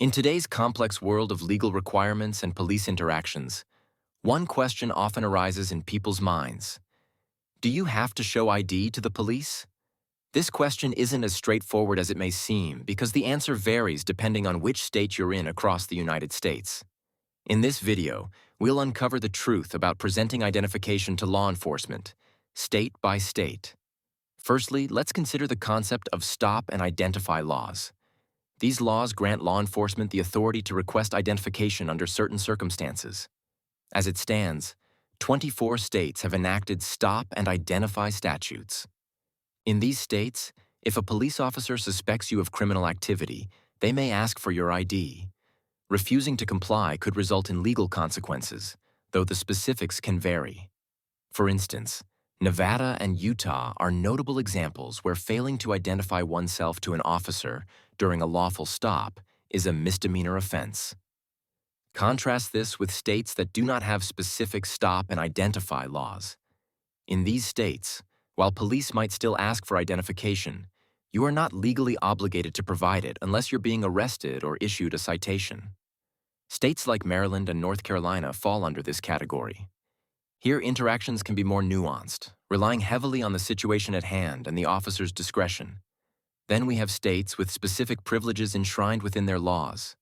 In today's complex world of legal requirements and police interactions, one question often arises in people's minds. Do you have to show ID to the police? This question isn't as straightforward as it may seem because the answer varies depending on which state you're in across the United States. In this video, we'll uncover the truth about presenting identification to law enforcement, state by state. Firstly, let's consider the concept of stop and identify laws. These laws grant law enforcement the authority to request identification under certain circumstances. As it stands, 24 states have enacted stop and identify statutes. In these states, if a police officer suspects you of criminal activity, they may ask for your ID. Refusing to comply could result in legal consequences, though the specifics can vary. For instance, Nevada and Utah are notable examples where failing to identify oneself to an officer during a lawful stop is a misdemeanor offense. Contrast this with states that do not have specific stop and identify laws. In these states, while police might still ask for identification, you are not legally obligated to provide it unless you're being arrested or issued a citation. States like Maryland and North Carolina fall under this category. Here, interactions can be more nuanced, relying heavily on the situation at hand and the officer's discretion. Then we have states with specific privileges enshrined within their laws.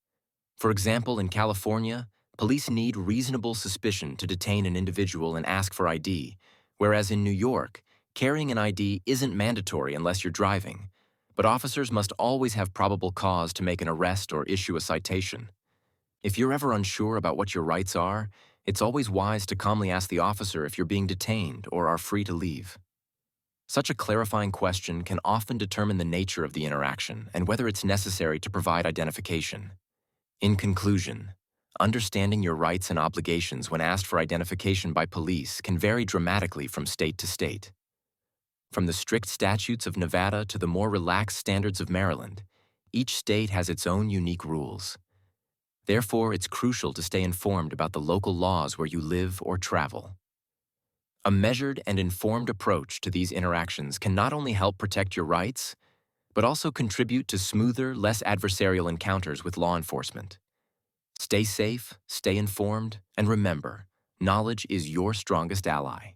For example, in California, police need reasonable suspicion to detain an individual and ask for ID, whereas in New York, carrying an ID isn't mandatory unless you're driving, but officers must always have probable cause to make an arrest or issue a citation. If you're ever unsure about what your rights are, it's always wise to calmly ask the officer if you're being detained or are free to leave. Such a clarifying question can often determine the nature of the interaction and whether it's necessary to provide identification. In conclusion, understanding your rights and obligations when asked for identification by police can vary dramatically from state to state. From the strict statutes of Nevada to the more relaxed standards of Maryland, each state has its own unique rules. Therefore, it's crucial to stay informed about the local laws where you live or travel. A measured and informed approach to these interactions can not only help protect your rights, but also contribute to smoother, less adversarial encounters with law enforcement. Stay safe, stay informed, and remember, knowledge is your strongest ally.